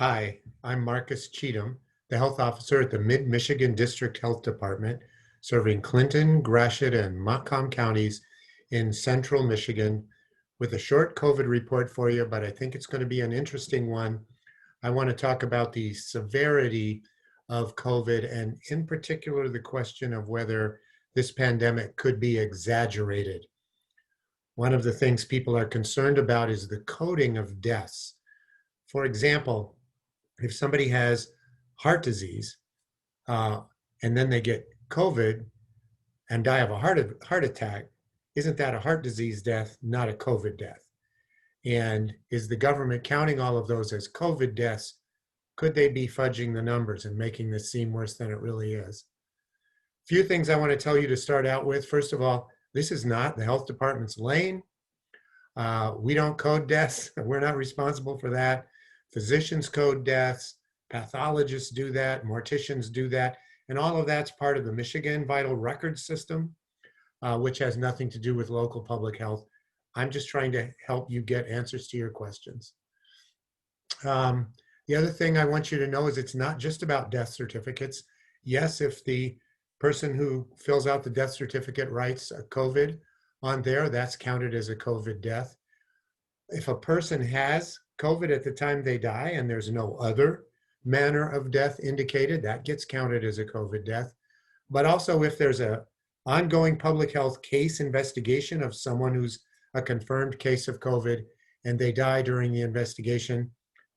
Hi, I'm Marcus Cheatham, the health officer at the MidMichigan District Health Department, serving Clinton, Gratiot, and Montcalm counties in central Michigan with a short COVID report for you, but I think it's going to be an interesting one. I want to talk about the severity of COVID and in particular the question of whether this pandemic could be exaggerated. One of the things people are concerned about is the coding of deaths. For example, if somebody has heart disease uh, and then they get COVID and die of a heart attack, isn't that a heart disease death, not a COVID death? And is the government counting all of those as COVID deaths? Could they be fudging the numbers and making this seem worse than it really is? A few things I want to tell you to start out with. First of all, this is not the health department's lane. We don't code deaths. We're not responsible for that. Physicians code deaths, pathologists do that, morticians do that, and all of that's part of the Michigan Vital Records System, which has nothing to do with local public health. I'm just trying to help you get answers to your questions. The other thing I want you to know is it's not just about death certificates. Yes, if the person who fills out the death certificate writes a COVID on there, that's counted as a COVID death. If a person has COVID at the time they die and there's no other manner of death indicated, that gets counted as a COVID death. But also if there's an ongoing public health case investigation of someone who's a confirmed case of COVID and they die during the investigation,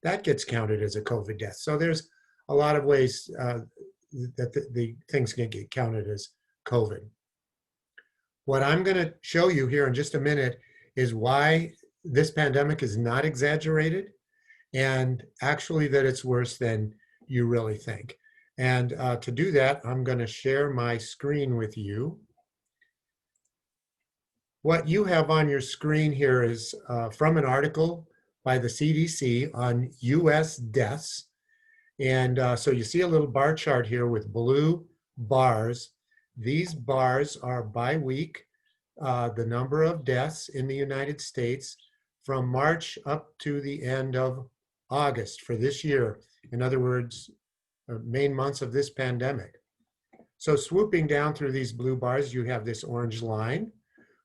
that gets counted as a COVID death. So there's a lot of ways that the things can get counted as COVID. What I'm going to show you here in just a minute is why this pandemic is not exaggerated and actually that it's worse than you really think. And to do that, I'm going to share my screen with you. What you have on your screen here is from an article by the CDC on US deaths. And so you see a little bar chart here with blue bars. These bars are by week, the number of deaths in the United States from March up to the end of August for this year. In other words, main months of this pandemic. So swooping down through these blue bars, you have this orange line,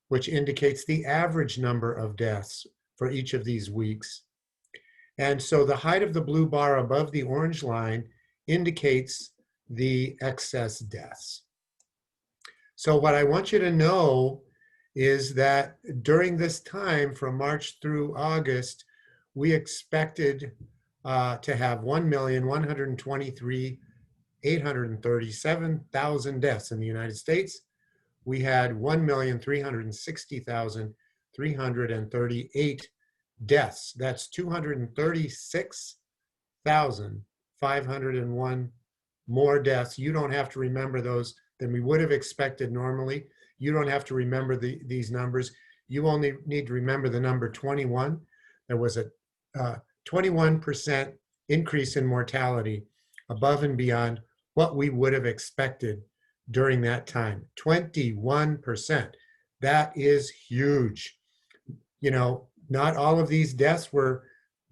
which indicates the average number of deaths for each of these weeks. And so the height of the blue bar above the orange line indicates the excess deaths. So what I want you to know is that during this time from March through August, we expected to have 1,123,837,000 deaths in the United States. We had 1,360,338 deaths. That's 236,501 more deaths. You don't have to remember those than we would have expected normally. You don't have to remember these numbers. You only need to remember the number 21. There was a 21% increase in mortality above and beyond what we would have expected during that time. 21%. That is huge. You know, not all of these deaths were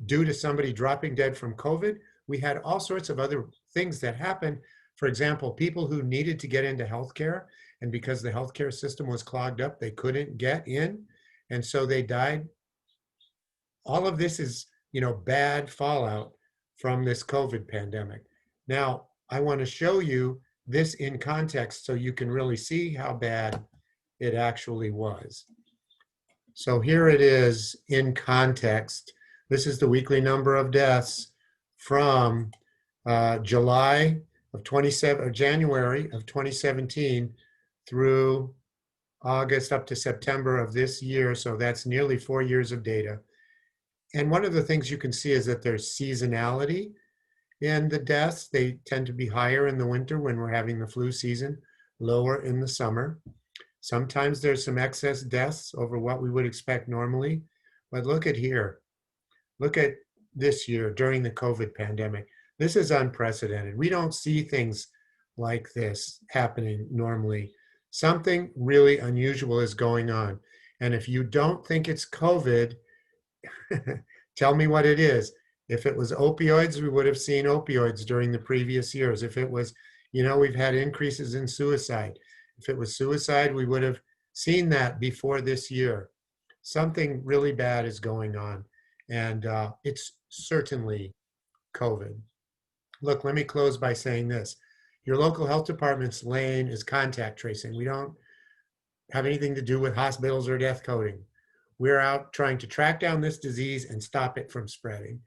due to somebody dropping dead from COVID. We had all sorts of other things that happened. For example, people who needed to get into healthcare, and because the healthcare system was clogged up, they couldn't get in, and so they died. All of this is, you know, bad fallout from this COVID pandemic. Now, I want to show you this in context so you can really see how bad it actually was. So here it is in context. This is the weekly number of deaths from January of 2017 through August up to September of this year. So that's nearly 4 years of data. And one of the things you can see is that there's seasonality in the deaths. They tend to be higher in the winter when we're having the flu season, lower in the summer. Sometimes there's some excess deaths over what we would expect normally. But look at here. Look at this year during the COVID pandemic. This is unprecedented. We don't see things like this happening normally. Something really unusual is going on. And if you don't think it's COVID, tell me what it is. If it was opioids, we would have seen opioids during the previous years. If it was, we've had increases in suicide. If it was suicide, we would have seen that before this year. Something really bad is going on, and it's certainly COVID. Look, let me close by saying this. Your local health department's lane is contact tracing. We don't have anything to do with hospitals or death coding. We're out trying to track down this disease and stop it from spreading.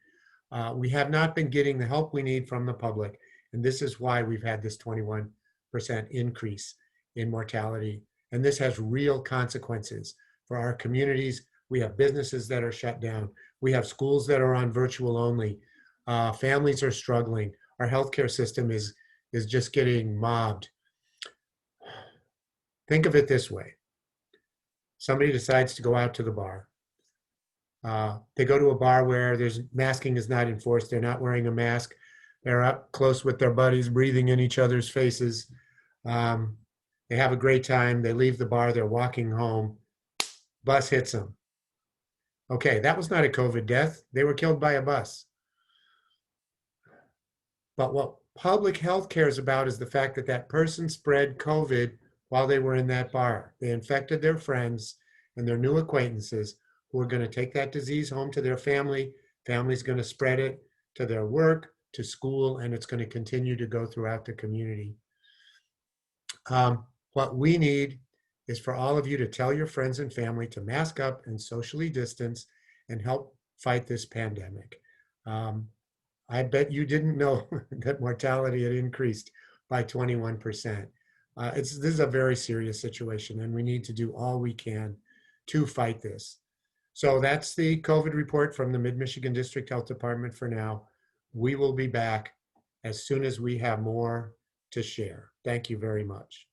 We have not been getting the help we need from the public, and this is why we've had this 21% increase in mortality. And this has real consequences for our communities. We have businesses that are shut down. We have schools that are on virtual only. Families are struggling. Our healthcare system is just getting mobbed. Think of it this way. Somebody decides to go out to the bar. They go to a bar where masking is not enforced. They're not wearing a mask. They're up close with their buddies, breathing in each other's faces. They have a great time. They leave the bar. They're walking home. Bus hits them. Okay, that was not a COVID death. They were killed by a bus. But what public health cares about is the fact that that person spread COVID while they were in that bar. They infected their friends and their new acquaintances who are going to take that disease home to their family. Family's going to spread it to their work, to school, and it's going to continue to go throughout the community. What we need is for all of you to tell your friends and family to mask up and socially distance and help fight this pandemic. I bet you didn't know that mortality had increased by 21%. This is a very serious situation, and we need to do all we can to fight this. So that's the COVID report from the Mid-Michigan District Health Department for now. We will be back as soon as we have more to share. Thank you very much.